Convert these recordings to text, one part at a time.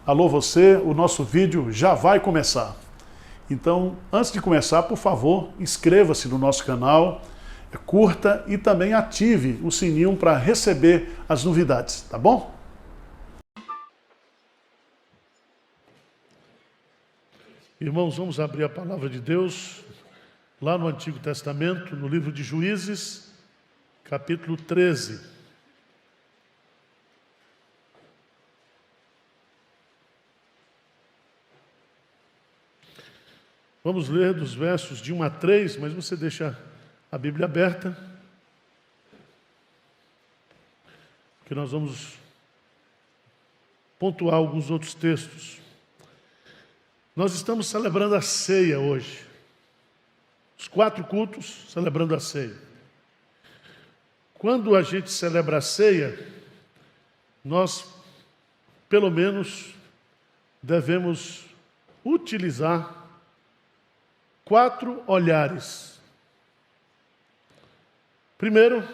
Alô você, o nosso vídeo já vai começar. Então, antes de começar, por favor, inscreva-se no nosso canal, curta e também ative o sininho para receber as novidades, tá bom? Irmãos, vamos abrir a palavra de Deus lá no Antigo Testamento, no livro de Juízes, capítulo 13. Vamos ler dos versos de 1 a 3, mas você deixa a Bíblia aberta, porque nós vamos pontuar alguns outros textos. Nós estamos celebrando a ceia hoje. Os 4 cultos celebrando a ceia. Quando a gente celebra a ceia, nós, pelo menos, devemos utilizar 4 olhares. Primeiro,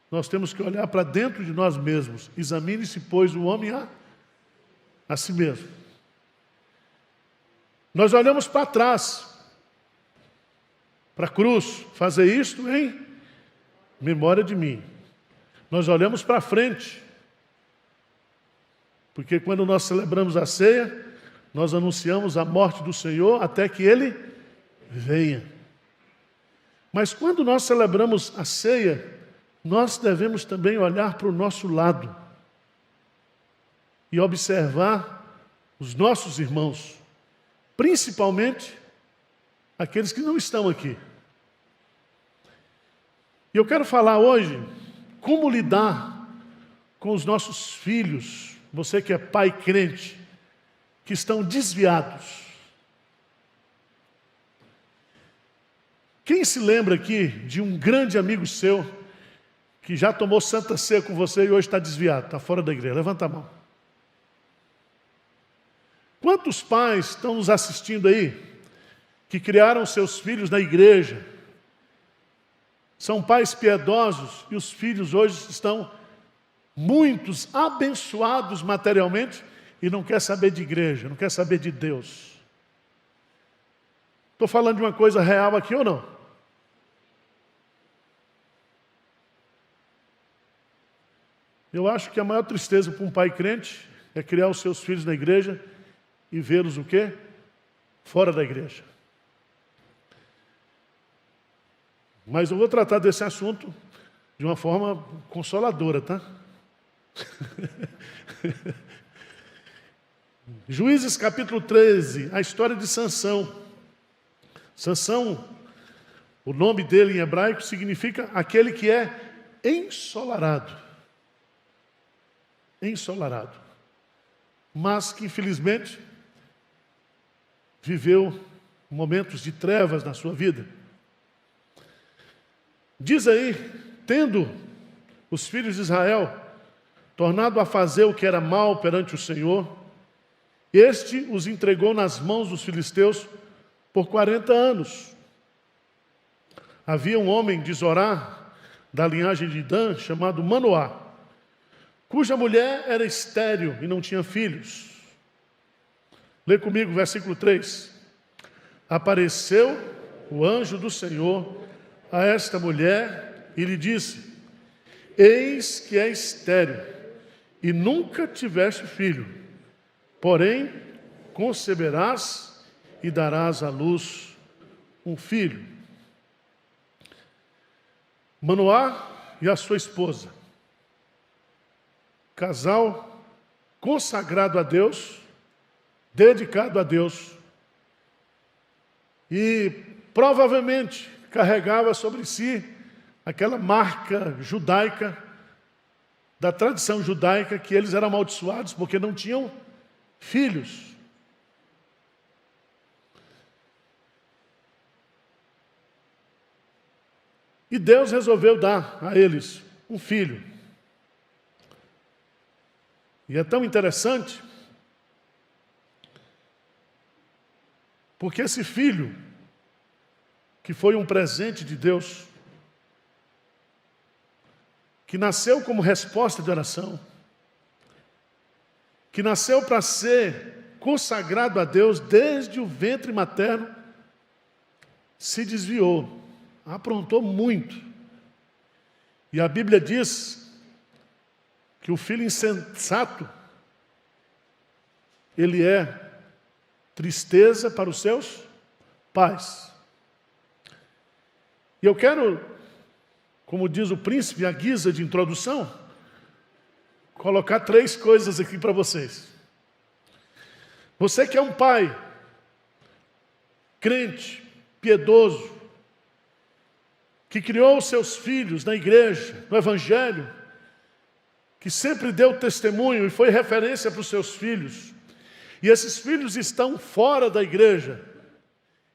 nós temos que olhar para dentro de nós mesmos. Examine-se, pois, o homem a si mesmo. Nós olhamos para trás, para a cruz, fazer isto em memória de mim. Nós olhamos para frente, porque quando nós celebramos a ceia, nós anunciamos a morte do Senhor até que Ele venha. Mas quando nós celebramos a ceia, nós devemos também olhar para o nosso lado e observar os nossos irmãos, principalmente aqueles que não estão aqui. E eu quero falar hoje como lidar com os nossos filhos, você que é pai crente, que estão desviados. Quem se lembra aqui de um grande amigo seu que já tomou santa ceia com você e hoje está desviado, está fora da igreja? Levanta a mão. Quantos pais estão nos assistindo aí que criaram seus filhos na igreja? São pais piedosos e os filhos hoje estão muitos abençoados materialmente e não quer saber de igreja, não quer saber de Deus. Estou falando de uma coisa real aqui ou não? Eu acho que a maior tristeza para um pai crente é criar os seus filhos na igreja e vê-los o quê? Fora da igreja. Mas eu vou tratar desse assunto de uma forma consoladora, tá? Juízes capítulo 13, a história de Sansão. Sansão, o nome dele em hebraico significa aquele que é ensolarado. Ensolarado. Mas que infelizmente viveu momentos de trevas na sua vida. Diz aí, tendo os filhos de Israel tornado a fazer o que era mal perante o Senhor, este os entregou nas mãos dos filisteus por 40 anos. Havia um homem de Zorá, da linhagem de Dan, chamado Manoá, cuja mulher era estéril e não tinha filhos. Lê comigo o versículo 3. Apareceu o anjo do Senhor a esta mulher e lhe disse: eis que é estéril e nunca tiveste filho, porém conceberás e darás à luz um filho. Manoá e a sua esposa, casal consagrado a Deus, dedicado a Deus, e provavelmente carregava sobre si aquela marca judaica, da tradição judaica, que eles eram amaldiçoados porque não tinham filhos. E Deus resolveu dar a eles um filho. E é tão interessante, porque esse filho, que foi um presente de Deus, que nasceu como resposta de oração, que nasceu para ser consagrado a Deus desde o ventre materno, se desviou, aprontou muito. E a Bíblia diz que o filho insensato, ele é tristeza para os seus pais. E eu quero, como diz o príncipe, à guisa de introdução, colocar 3 coisas aqui para vocês. Você que é um pai, crente, piedoso, que criou os seus filhos na igreja, no evangelho, que sempre deu testemunho e foi referência para os seus filhos, e esses filhos estão fora da igreja,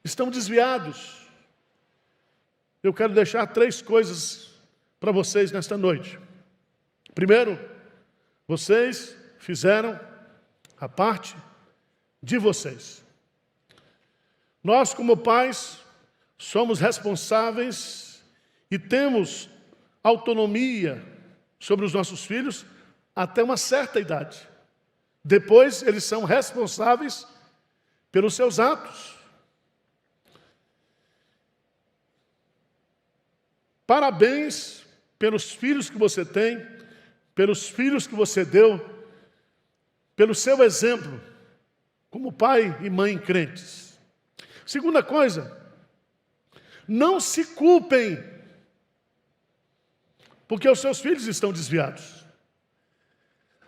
estão desviados. Eu quero deixar 3 coisas para vocês nesta noite. Primeiro, vocês fizeram a parte de vocês. Nós, como pais, somos responsáveis e temos autonomia sobre os nossos filhos até uma certa idade. Depois, eles são responsáveis pelos seus atos. Parabéns pelos filhos que você tem, pelos filhos que você deu, pelo seu exemplo, como pai e mãe crentes. Segunda coisa, não se culpem, porque os seus filhos estão desviados.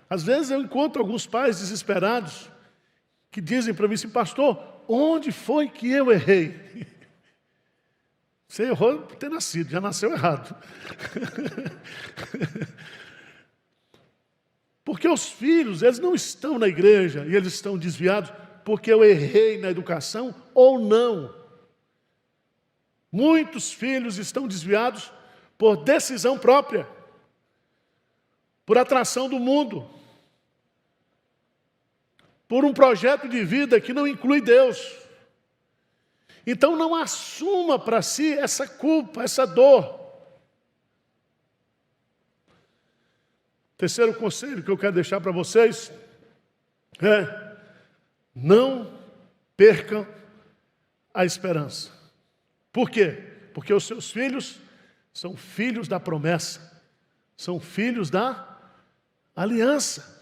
Às vezes eu encontro alguns pais desesperados que dizem para mim assim: pastor, onde foi que eu errei? Você errou por ter nascido, já nasceu errado. Porque os filhos, eles não estão na igreja e eles estão desviados porque eu errei na educação ou não. Muitos filhos estão desviados por decisão própria, por atração do mundo, por um projeto de vida que não inclui Deus. Então não assuma para si essa culpa, essa dor. Terceiro conselho que eu quero deixar para vocês é: não percam a esperança. Por quê? Porque os seus filhos são filhos da promessa, são filhos da aliança.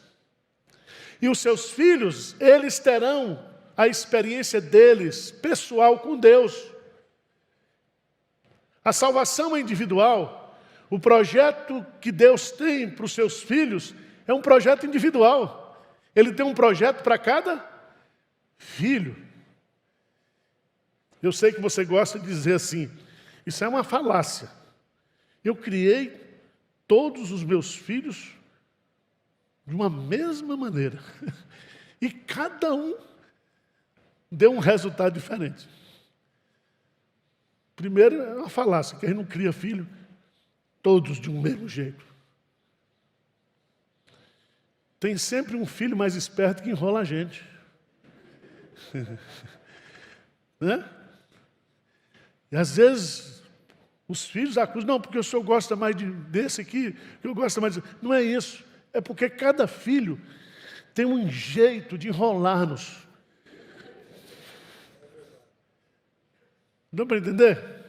E os seus filhos, eles terão a experiência deles, pessoal, com Deus. A salvação é individual. O projeto que Deus tem para os seus filhos é um projeto individual. Ele tem um projeto para cada filho. Eu sei que você gosta de dizer assim: isso é uma falácia. Eu criei todos os meus filhos de uma mesma maneira. E cada um deu um resultado diferente. Primeiro, é uma falácia, que a gente não cria filho todos de um mesmo jeito. Tem sempre um filho mais esperto que enrola a gente. Né? E às vezes os filhos acusam: não, porque o senhor gosta mais desse aqui, eu gosto mais desse. Não é isso. É porque cada filho tem um jeito de enrolar-nos. Dá para entender?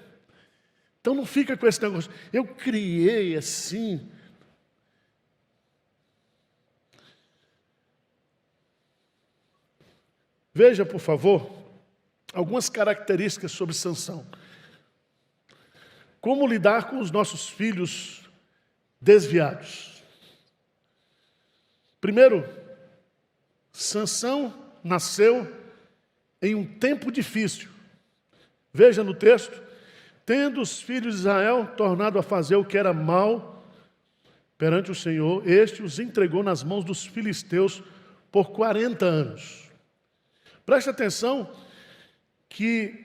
Então não fica com esse negócio: eu criei assim. Veja, por favor, algumas características sobre Sansão. Como lidar com os nossos filhos desviados? Primeiro, Sansão nasceu em um tempo difícil. Veja no texto: tendo os filhos de Israel tornado a fazer o que era mal perante o Senhor, este os entregou nas mãos dos filisteus por 40 anos. Preste atenção que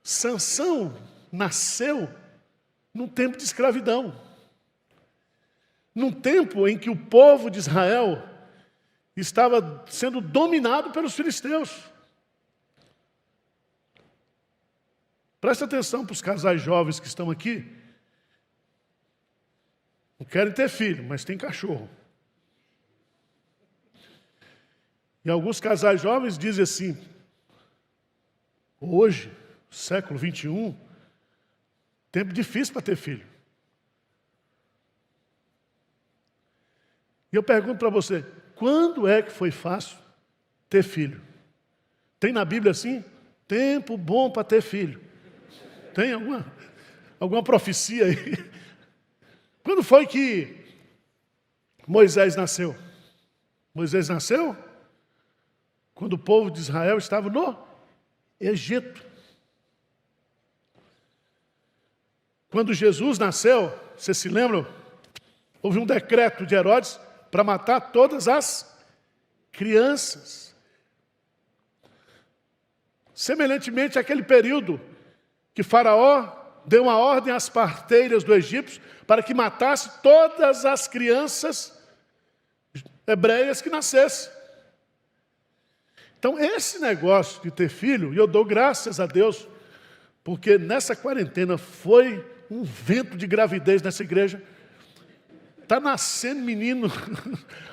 Sansão nasceu num tempo de escravidão. Num tempo em que o povo de Israel estava sendo dominado pelos filisteus. Presta atenção para os casais jovens que estão aqui. Não querem ter filho, mas tem cachorro. E alguns casais jovens dizem assim, hoje, século 21, tempo difícil para ter filho. E eu pergunto para você, quando é que foi fácil ter filho? Tem na Bíblia assim? Tempo bom para ter filho. Tem alguma profecia aí? Quando foi que Moisés nasceu? Moisés nasceu quando o povo de Israel estava no Egito. Quando Jesus nasceu, vocês se lembram? Houve um decreto de Herodes para matar todas as crianças. Semelhantemente àquele período que Faraó deu uma ordem às parteiras do Egito para que matasse todas as crianças hebreias que nascessem. Então, esse negócio de ter filho, e eu dou graças a Deus, porque nessa quarentena foi um vento de gravidez nessa igreja. Está nascendo menino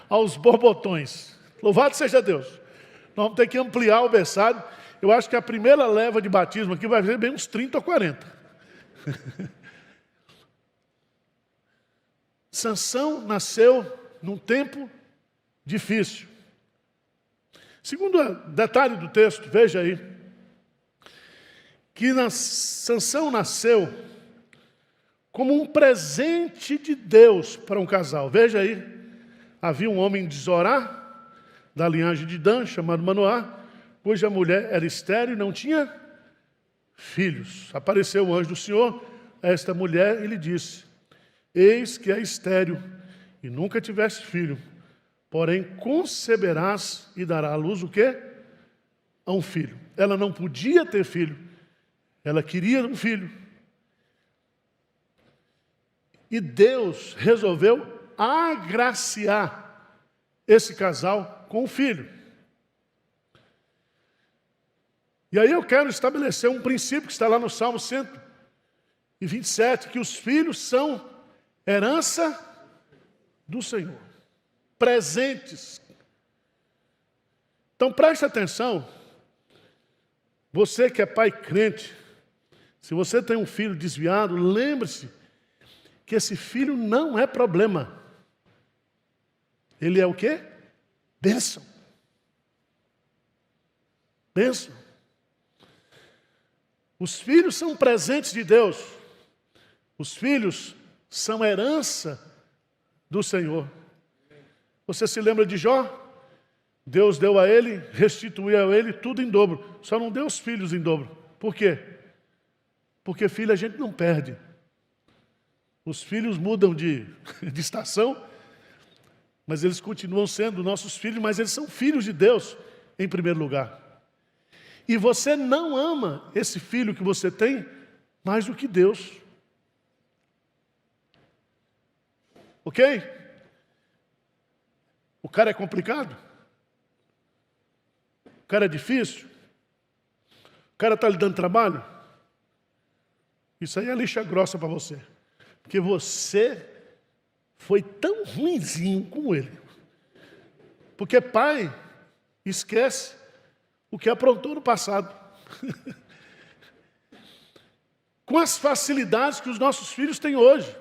aos borbotões. Louvado seja Deus. Nós vamos ter que ampliar o berçário. Eu acho que a primeira leva de batismo aqui vai ser bem uns 30 ou 40. Sansão nasceu num tempo difícil. Segundo detalhe do texto, veja aí, que Sansão nasceu como um presente de Deus para um casal. Veja aí, havia um homem de Zorá, da linhagem de Dan, chamado Manoá, cuja mulher era estéril e não tinha filhos. Apareceu o anjo do Senhor a esta mulher e lhe disse, eis que é estéril e nunca tiveste filho, porém conceberás e dará à luz o quê? A um filho. Ela não podia ter filho, ela queria um filho. E Deus resolveu agraciar esse casal com um filho. E aí eu quero estabelecer um princípio que está lá no Salmo 127, que os filhos são herança do Senhor. Presentes. Então preste atenção, você que é pai crente, se você tem um filho desviado, lembre-se que esse filho não é problema. Ele é o quê? Bênção. Bênção. Os filhos são presentes de Deus. Os filhos são herança do Senhor. Você se lembra de Jó? Deus deu a ele, restituiu a ele tudo em dobro. Só não deu os filhos em dobro. Por quê? Porque filho a gente não perde. Os filhos mudam de estação, mas eles continuam sendo nossos filhos, mas eles são filhos de Deus em primeiro lugar. E você não ama esse filho que você tem mais do que Deus. Ok? O cara é complicado? O cara é difícil? O cara está lhe dando trabalho? Isso aí é lixa grossa para você. Porque você foi tão ruinzinho como ele. Porque pai esquece o que aprontou no passado. Com as facilidades que os nossos filhos têm hoje.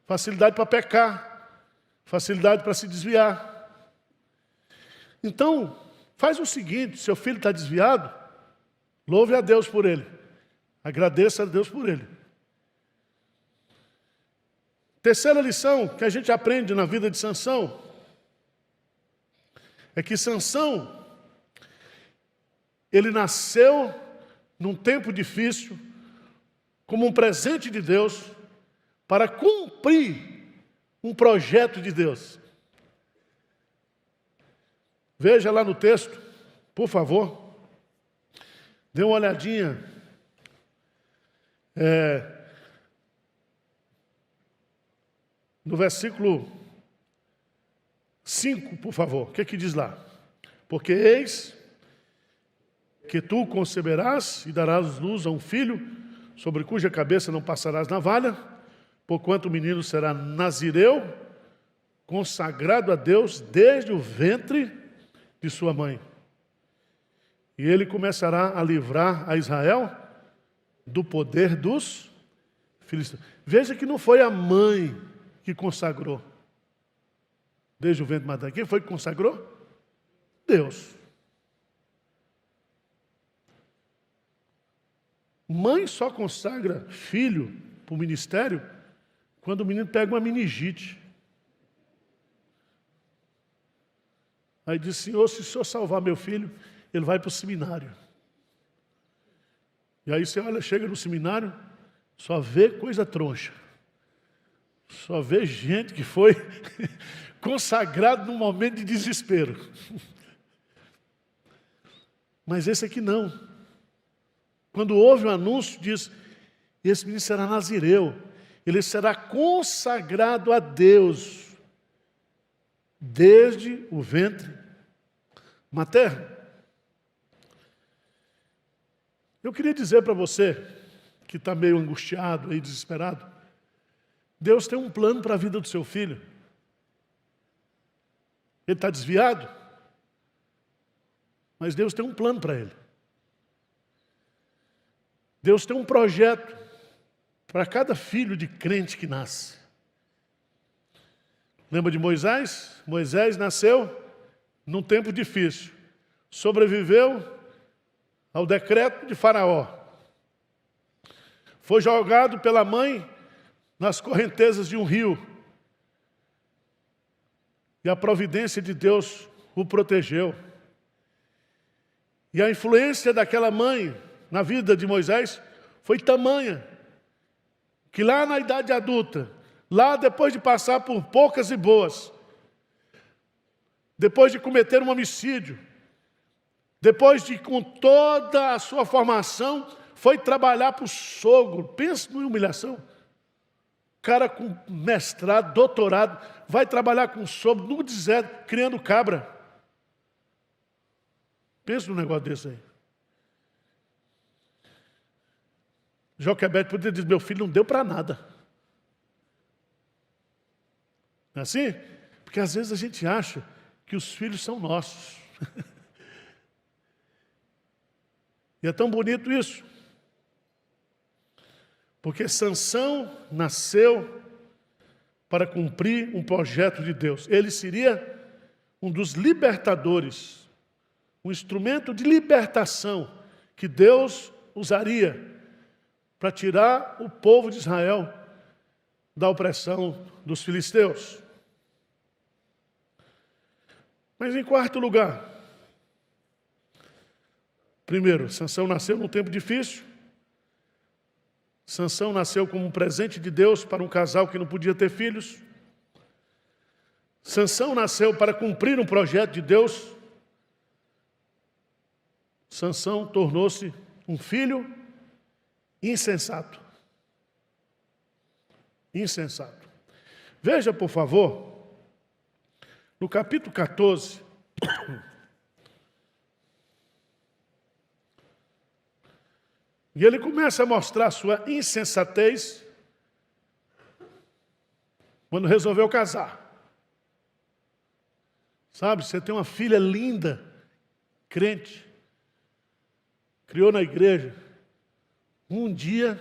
Facilidade para pecar. Facilidade para se desviar. Então, faz o seguinte, seu filho está desviado, louve a Deus por ele. Agradeça a Deus por ele. Terceira lição que a gente aprende na vida de Sansão é que Sansão, ele nasceu num tempo difícil, como um presente de Deus, para cumprir um projeto de Deus. Veja lá no texto, por favor, dê uma olhadinha. No versículo 5, por favor, o que que diz lá? Porque eis que tu conceberás e darás luz a um filho, sobre cuja cabeça não passarás navalha, porquanto o menino será nazireu, consagrado a Deus desde o ventre, de sua mãe. E ele começará a livrar a Israel do poder dos filisteus. Veja que não foi a mãe que consagrou. Desde o ventre materno. Quem foi que consagrou? Deus. Mãe só consagra filho para o ministério quando o menino pega uma meningite. Aí diz, Senhor, se o Senhor salvar meu filho, ele vai para o seminário. E aí você olha, chega no seminário, só vê coisa troncha. Só vê gente que foi consagrado num momento de desespero. Mas esse aqui não. Quando houve o anúncio, diz, esse menino será nazireu. Ele será consagrado a Deus desde o ventre materno. Eu queria dizer para você, que está meio angustiado, aí, desesperado, Deus tem um plano para a vida do seu filho. Ele está desviado, mas Deus tem um plano para ele. Deus tem um projeto para cada filho de crente que nasce. Lembra de Moisés? Moisés nasceu num tempo difícil. Sobreviveu ao decreto de Faraó. Foi jogado pela mãe nas correntezas de um rio. E a providência de Deus o protegeu. E a influência daquela mãe na vida de Moisés foi tamanha, que lá na idade adulta, lá depois de passar por poucas e boas, depois de cometer um homicídio, depois de, com toda a sua formação, foi trabalhar para o sogro. Pensa numa humilhação. Cara com mestrado, doutorado, vai trabalhar com o sogro, no deserto, criando cabra. Pensa num negócio desse aí. Joquebede poderia dizer, meu filho não deu para nada. Não é assim? Porque às vezes a gente acha que os filhos são nossos. E é tão bonito isso. Porque Sansão nasceu para cumprir um projeto de Deus. Ele seria um dos libertadores, um instrumento de libertação que Deus usaria para tirar o povo de Israel da opressão dos filisteus. Mas em quarto lugar, primeiro, Sansão nasceu num tempo difícil. Sansão nasceu como um presente de Deus para um casal que não podia ter filhos. Sansão nasceu para cumprir um projeto de Deus. Sansão tornou-se um filho insensato. Insensato. Veja, por favor, no capítulo 14, e ele começa a mostrar sua insensatez quando resolveu casar. Sabe, você tem uma filha linda, crente, criou na igreja. Um dia,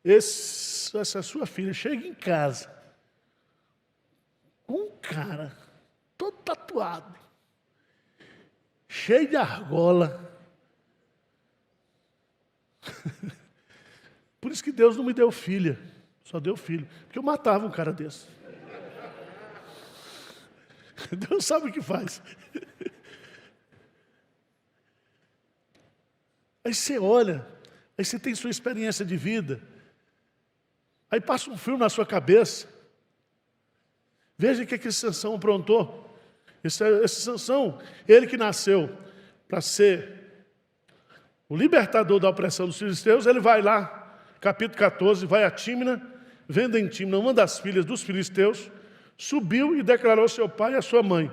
essa sua filha chega em casa com um cara todo tatuado, cheio de argola. Por isso que Deus não me deu filha, só deu filho, porque eu matava um cara desse. Deus sabe o que faz. Aí você olha, aí você tem sua experiência de vida, aí passa um frio na sua cabeça. Veja o que esse Sansão aprontou. Esse Sansão, ele que nasceu para ser o libertador da opressão dos filisteus, ele vai lá, capítulo 14, vai a Tímina, vendo em Tímina uma das filhas dos filisteus, subiu e declarou ao seu pai e à sua mãe: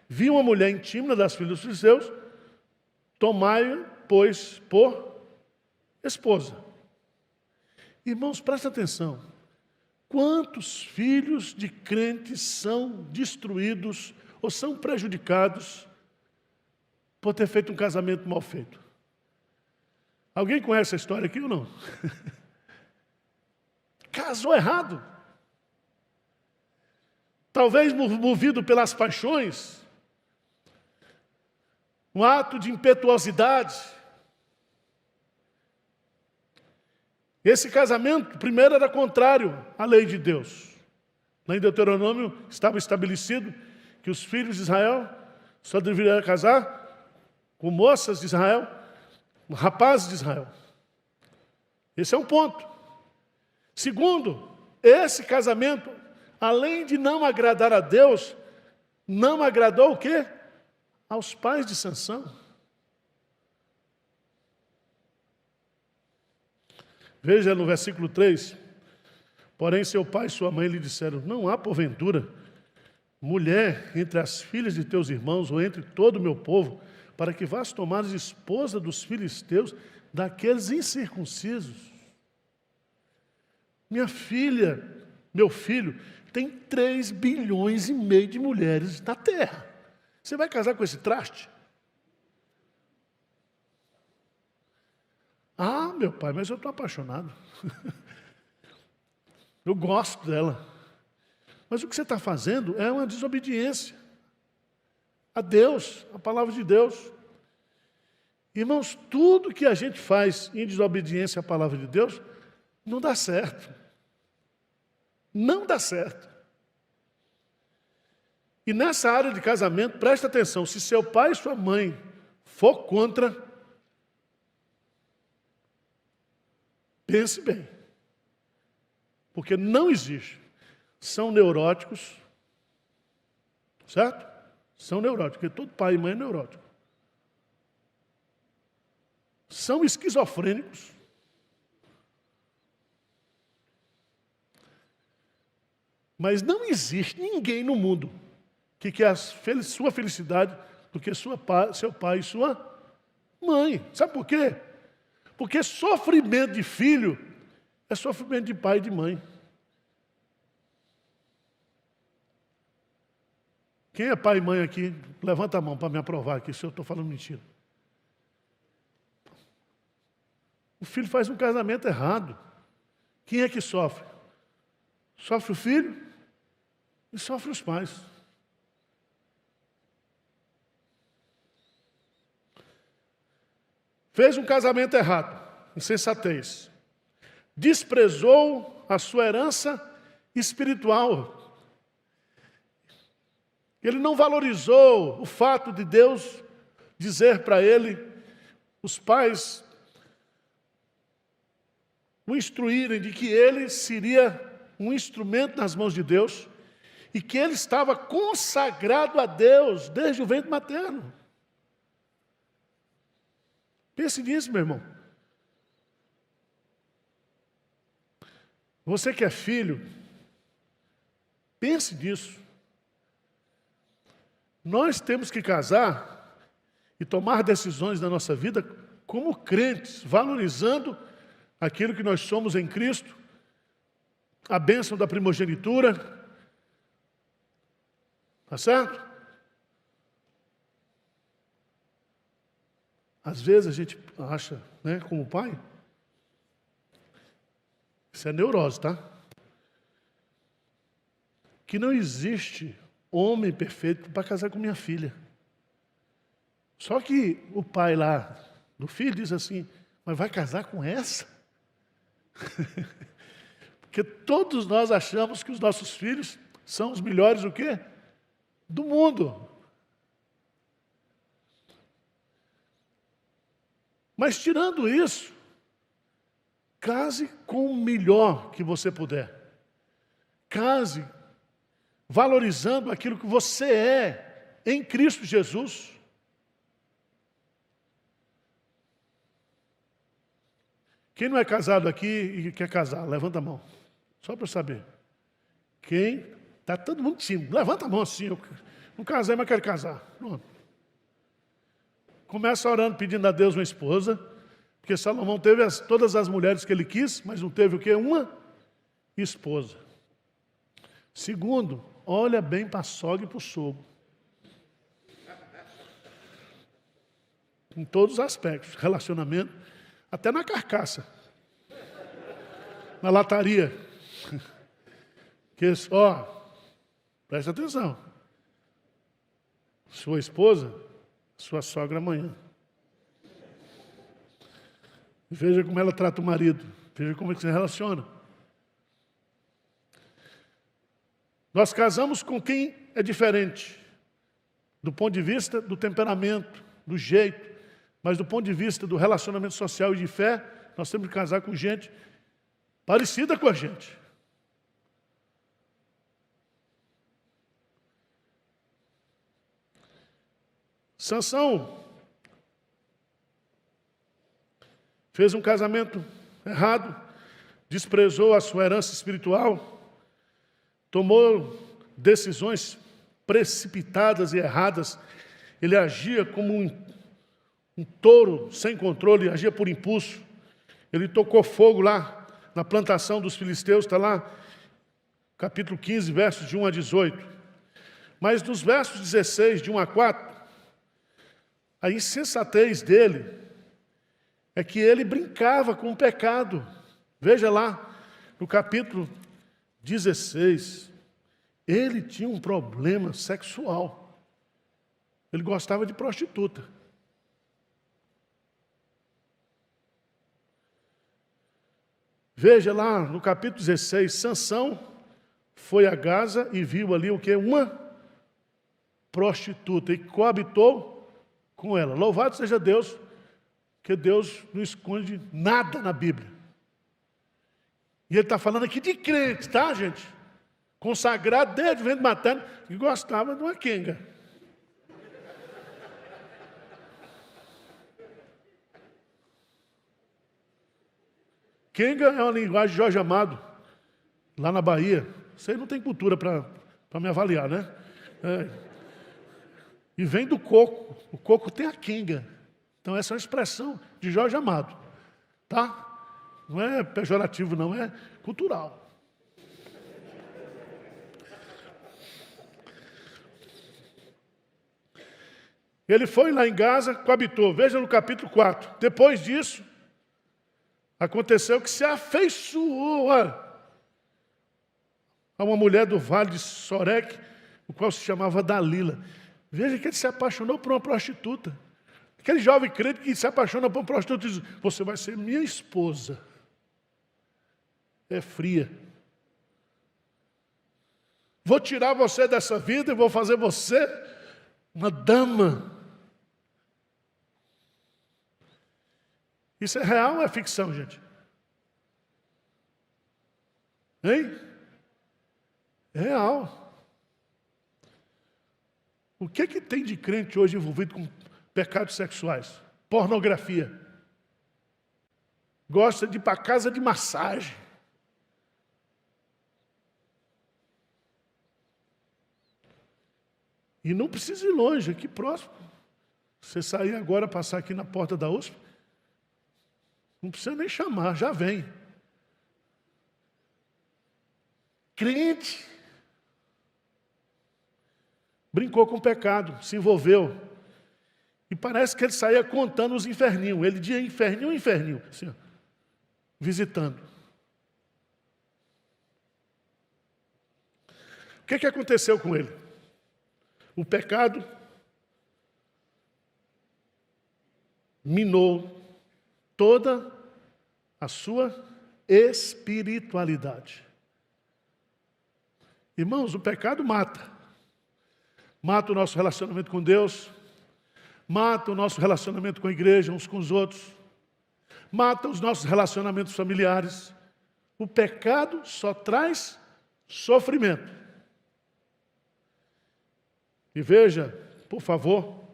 vi uma mulher em Tímina das filhas dos filisteus, tomai-a, pois, por esposa. Irmãos, presta atenção. Quantos filhos de crentes são destruídos ou são prejudicados por ter feito um casamento mal feito. Alguém conhece a história aqui ou não? Casou errado. Talvez movido pelas paixões, um ato de impetuosidade. Esse casamento, primeiro, era contrário à lei de Deus. Lá em Deuteronômio estava estabelecido que os filhos de Israel só deveriam casar com moças de Israel, com rapazes de Israel. Esse é um ponto. Segundo, esse casamento, além de não agradar a Deus, não agradou o quê? Aos pais de Sansão. Veja no versículo 3. Porém, seu pai e sua mãe lhe disseram: não há, porventura, mulher entre as filhas de teus irmãos ou entre todo o meu povo, para que vás tomar esposa dos filisteus, daqueles incircuncisos. Minha filha, meu filho, tem 3,5 bilhões de mulheres na terra. Você vai casar com esse traste? Ah, meu pai, mas eu estou apaixonado. Eu gosto dela. Mas o que você está fazendo é uma desobediência a Deus, a palavra de Deus. Irmãos, tudo que a gente faz em desobediência à palavra de Deus, não dá certo. Não dá certo. E nessa área de casamento, presta atenção, se seu pai e sua mãe for contra, pense bem. Porque não existe. São neuróticos, certo? São neuróticos, porque todo pai e mãe é neurótico. São esquizofrênicos. Mas não existe ninguém no mundo que quer a sua felicidade do que seu pai e sua mãe. Sabe por quê? Porque sofrimento de filho é sofrimento de pai e de mãe. Quem é pai e mãe aqui? Levanta a mão para me aprovar aqui, se eu estou falando mentira. O filho faz um casamento errado. Quem é que sofre? Sofre o filho e sofre os pais. Fez um casamento errado, insensatez. Desprezou a sua herança espiritual. Ele não valorizou o fato de Deus dizer para ele, os pais o instruírem de que ele seria um instrumento nas mãos de Deus e que ele estava consagrado a Deus desde o ventre materno. Pense nisso, meu irmão. Você que é filho, pense nisso. Nós temos que casar e tomar decisões na nossa vida como crentes, valorizando aquilo que nós somos em Cristo, a bênção da primogenitura, tá certo? Às vezes a gente acha, né, como pai, isso é neurose, tá? Que não existe homem perfeito para casar com minha filha. Só que o pai lá do filho diz assim, mas vai casar com essa? Porque todos nós achamos que os nossos filhos são os melhores o quê? Do mundo. Mas tirando isso, case com o melhor que você puder. Case valorizando aquilo que você é em Cristo Jesus. Quem não é casado aqui e quer casar, levanta a mão. Só para eu saber. Quem? Está todo mundo tímido. Levanta a mão assim. Eu não casei, mas quero casar. Pronto. Começa orando, pedindo a Deus uma esposa. Porque Salomão teve todas as mulheres que ele quis, mas não teve o quê? Uma esposa. Segundo, olha bem para a sogra e para o sogro. em todos os aspectos, relacionamento, até na carcaça, na lataria. Que, presta atenção. Sua esposa, sua sogra amanhã. Veja como ela trata o marido. Veja como é que se relaciona. Nós casamos com quem é diferente. Do ponto de vista do temperamento, do jeito. Mas do ponto de vista do relacionamento social e de fé, nós temos que casar com gente parecida com a gente. Sansão fez um casamento errado, desprezou a sua herança espiritual, tomou decisões precipitadas e erradas. Ele agia como um touro sem controle, agia por impulso. Ele tocou fogo lá na plantação dos filisteus, está lá, capítulo 15, versos de 1 a 18. Mas nos versos 16, de 1 a 4, a insensatez dele é que ele brincava com o pecado. Veja lá, no capítulo 16, ele tinha um problema sexual. Ele gostava de prostituta. Veja lá, no capítulo 16, Sansão foi a Gaza e viu ali o quê? Uma prostituta, e coabitou com ela. Louvado seja Deus, que Deus não esconde nada na Bíblia. E ele está falando aqui de crente, tá, gente? Consagrado desde o ventre materno, que gostava de uma quenga. Quenga é uma linguagem de Jorge Amado, lá na Bahia. Você não tem cultura para me avaliar, né? E vem do coco. O coco tem a quenga. Então essa é uma expressão de Jorge Amado. Tá? Não é pejorativo, não, é cultural. Ele foi lá em Gaza, coabitou. Veja no capítulo 4. Depois disso, aconteceu que se afeiçoou a uma mulher do vale de Sorek, o qual se chamava Dalila. Veja que ele se apaixonou por uma prostituta. Aquele jovem crente que se apaixona por uma prostituta e diz: você vai ser minha esposa. É fria. Vou tirar você dessa vida e vou fazer você uma dama. Isso é real ou é ficção, gente? Hein? É real. O que tem de crente hoje envolvido com pecados sexuais? Pornografia. Gosta de ir para casa de massagem. E não precisa ir longe, aqui próximo. Você sair agora, passar aqui na porta da USP, não precisa nem chamar, já vem. Crente. Brincou com o pecado, se envolveu. E parece que ele saía contando os inferninhos. Ele dizia inferninho, inferninho, assim, ó, visitando. O que aconteceu com ele? O pecado minou toda a sua espiritualidade. Irmãos, o pecado mata. Mata o nosso relacionamento com Deus, mata o nosso relacionamento com a igreja, uns com os outros, mata os nossos relacionamentos familiares. O pecado só traz sofrimento. E veja, por favor,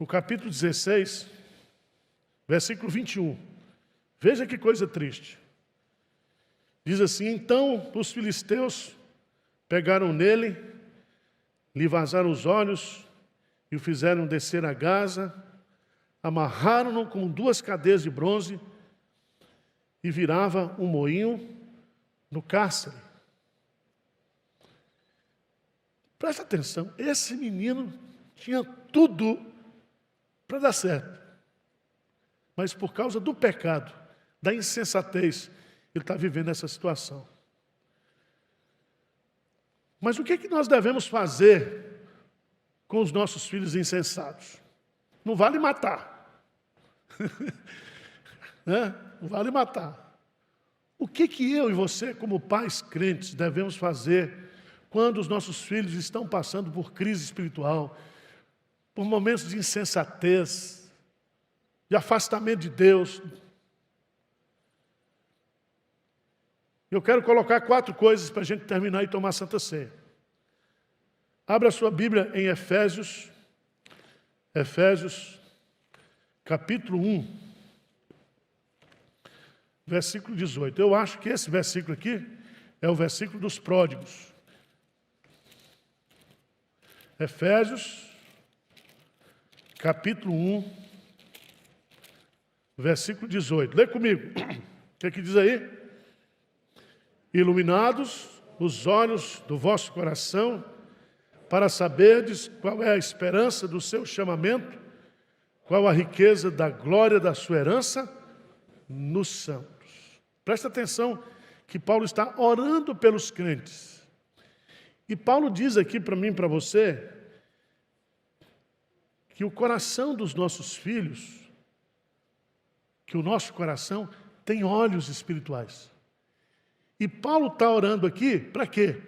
no capítulo 16, versículo 21. Veja que coisa triste. Diz assim: então os filisteus pegaram nele, lhe vazaram os olhos e o fizeram descer a Gaza, amarraram-no com 2 cadeias de bronze e virava um moinho no cárcere. Presta atenção, esse menino tinha tudo para dar certo. Mas por causa do pecado, da insensatez, ele está vivendo essa situação. Mas o que é que nós devemos fazer com os nossos filhos insensatos? Não vale matar. Né? Não vale matar. O que que eu e você, como pais crentes, devemos fazer quando os nossos filhos estão passando por crise espiritual, por momentos de insensatez, de afastamento de Deus? Eu quero colocar 4 coisas para a gente terminar e tomar a Santa Ceia. Abra a sua Bíblia em Efésios, capítulo 1, versículo 18. Eu acho que esse versículo aqui é o versículo dos pródigos. Efésios, capítulo 1, versículo 18. Lê comigo. O que é que diz aí? Iluminados os olhos do vosso coração, para saberdes qual é a esperança do seu chamamento, qual a riqueza da glória da sua herança nos santos. Presta atenção que Paulo está orando pelos crentes. E Paulo diz aqui para mim e para você que o coração dos nossos filhos, que o nosso coração tem olhos espirituais. E Paulo está orando aqui para quê?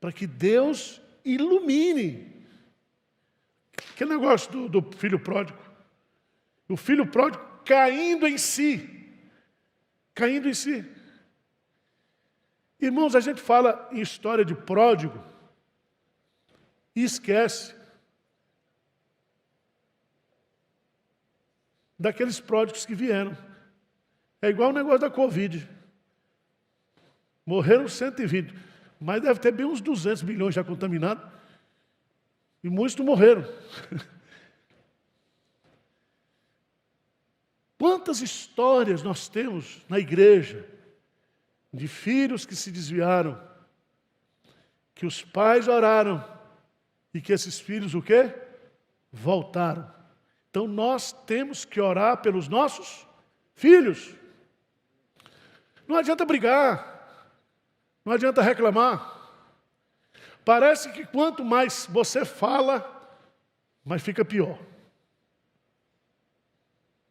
Para que Deus ilumine. Aquele negócio do filho pródigo. O filho pródigo caindo em si. Caindo em si. Irmãos, a gente fala em história de pródigo e esquece daqueles pródigos que vieram. É igual o negócio da Covid. Morreram 120, mas deve ter bem uns 200 milhões já contaminados. E muitos não morreram. Quantas histórias nós temos na igreja de filhos que se desviaram, que os pais oraram e que esses filhos o quê? Voltaram. Então nós temos que orar pelos nossos filhos. Não adianta brigar. Não adianta reclamar. Parece que quanto mais você fala, mais fica pior.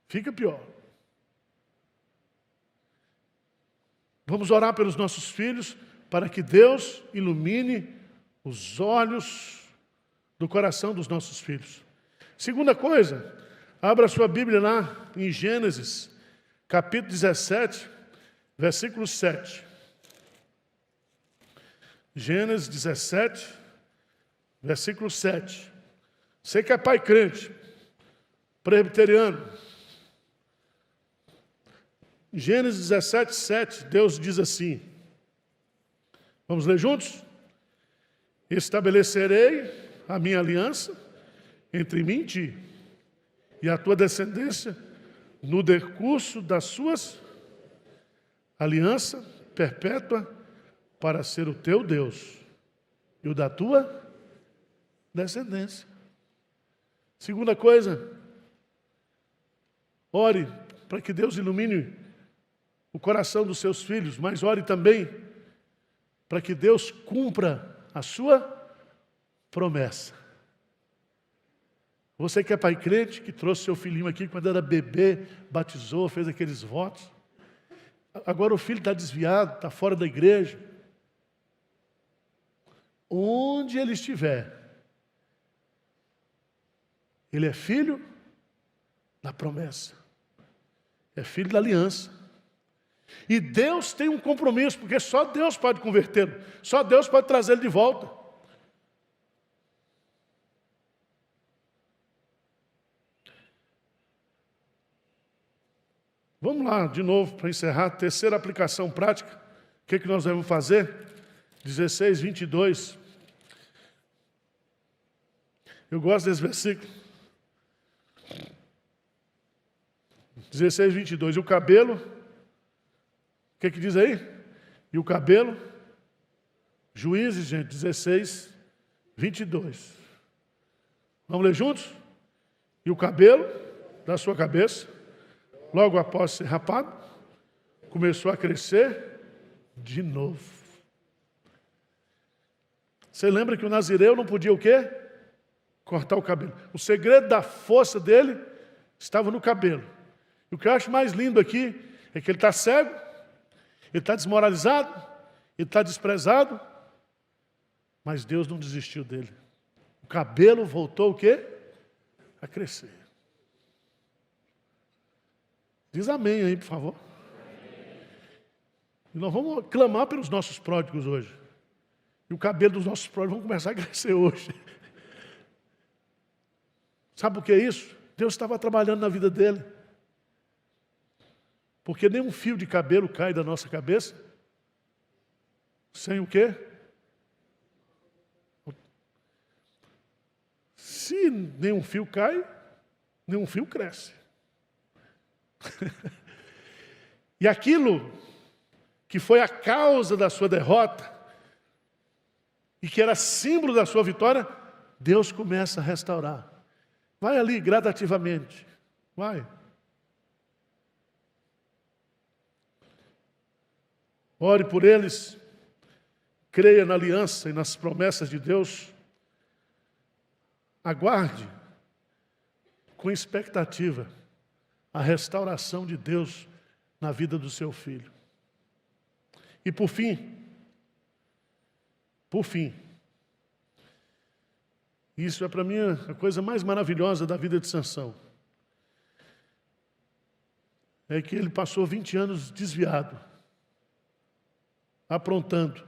Fica pior. Vamos orar pelos nossos filhos para que Deus ilumine os olhos do coração dos nossos filhos. Segunda coisa, abra sua Bíblia lá em Gênesis, capítulo 17, versículo 7. Gênesis 17, versículo 7. Você que é pai crente, presbiteriano. Gênesis 17, 7, Deus diz assim. Vamos ler juntos? Estabelecerei a minha aliança entre mim e ti, e a tua descendência no decurso das suas aliança perpétua para ser o teu Deus e o da tua descendência. Segunda coisa, ore para que Deus ilumine o coração dos seus filhos, mas ore também para que Deus cumpra a sua promessa. Você que é pai crente, que trouxe seu filhinho aqui quando era bebê, batizou, fez aqueles votos. Agora o filho está desviado, está fora da igreja. Onde ele estiver, ele é filho da promessa. É filho da aliança. E Deus tem um compromisso, porque só Deus pode convertê-lo. Só Deus pode trazê-lo de volta. Vamos lá, de novo, para encerrar, terceira aplicação prática. O que nós vamos fazer? 16, 22. Eu gosto desse versículo. 16, 22. E o cabelo, o que diz aí? E o cabelo, Juízes, gente, 16, 22. Vamos ler juntos? E o cabelo da sua cabeça, logo após ser rapado, começou a crescer de novo. Você lembra que o nazireu não podia o quê? Cortar o cabelo. O segredo da força dele estava no cabelo. E o que eu acho mais lindo aqui é que ele está cego, ele está desmoralizado, ele está desprezado, mas Deus não desistiu dele. O cabelo voltou o quê? A crescer. Diz amém aí, por favor. E nós vamos clamar pelos nossos pródigos hoje. E o cabelo dos nossos pródigos vão começar a crescer hoje. Sabe por que é isso? Deus estava trabalhando na vida dele. Porque nenhum fio de cabelo cai da nossa cabeça sem o quê? Se nenhum fio cai, nenhum fio cresce. E aquilo que foi a causa da sua derrota e que era símbolo da sua vitória, Deus começa a restaurar. Vai ali gradativamente. Vai. Ore por eles. Creia na aliança e nas promessas de Deus. Aguarde com expectativa a restauração de Deus na vida do seu filho. E por fim, isso é para mim a coisa mais maravilhosa da vida de Sansão. É que ele passou 20 anos desviado, aprontando.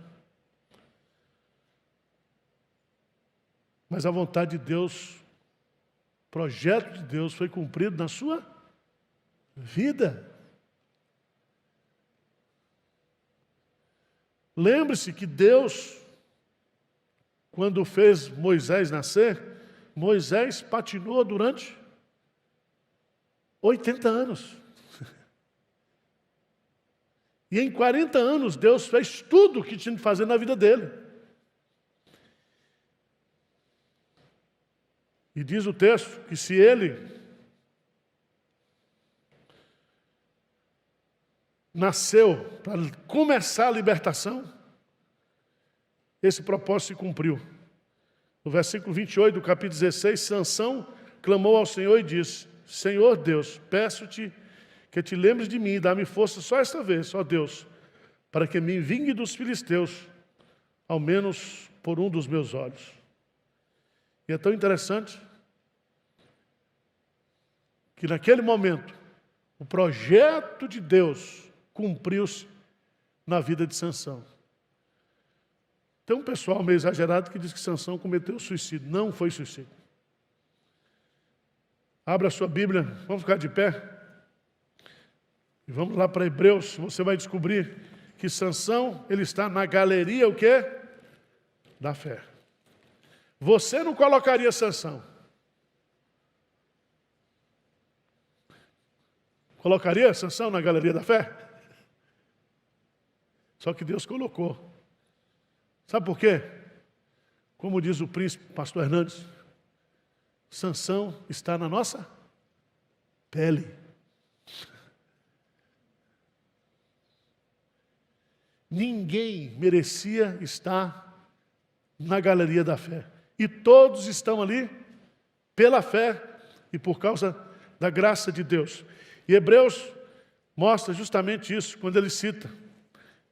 Mas a vontade de Deus, o projeto de Deus foi cumprido na sua vida. Lembre-se que Deus, quando fez Moisés nascer, Moisés patinou durante 80 anos. E em 40 anos Deus fez tudo o que tinha que fazer na vida dele. E diz o texto que se ele nasceu para começar a libertação, esse propósito se cumpriu. No versículo 28 do capítulo 16, Sansão clamou ao Senhor e disse: Senhor Deus, peço-te que te lembres de mim e dá-me força só esta vez, ó Deus, para que me vingue dos filisteus, ao menos por um dos meus olhos. E é tão interessante que naquele momento o projeto de Deus cumpriu-se na vida de Sansão. Tem um pessoal meio exagerado que diz que Sansão cometeu suicídio. Não foi suicídio. Abra a sua Bíblia, vamos ficar de pé. E vamos lá para Hebreus, você vai descobrir que Sansão, ele está na galeria, o quê? Da fé. Você não colocaria Sansão. Colocaria Sansão na galeria da fé? Só que Deus colocou. Sabe por quê? Como diz o príncipe, pastor Hernandes, Sansão está na nossa pele. Ninguém merecia estar na galeria da fé. E todos estão ali pela fé e por causa da graça de Deus. E Hebreus mostra justamente isso, quando ele cita.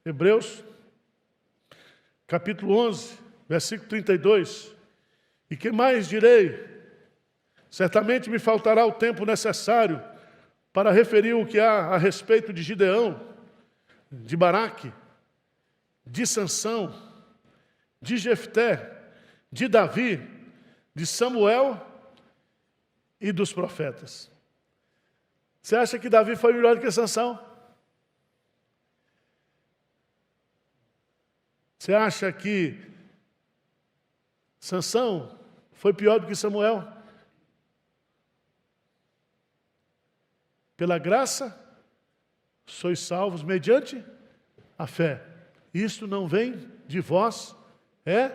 Hebreus, capítulo 11, versículo 32. E que mais direi? Certamente me faltará o tempo necessário para referir o que há a respeito de Gideão, de Baraque, de Sansão, de Jefté, de Davi, de Samuel e dos profetas. Você acha que Davi foi melhor do que Sansão? Você acha que Sansão foi pior do que Samuel? Pela graça, sois salvos mediante a fé. Isto não vem de vós, é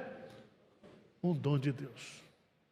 um dom de Deus.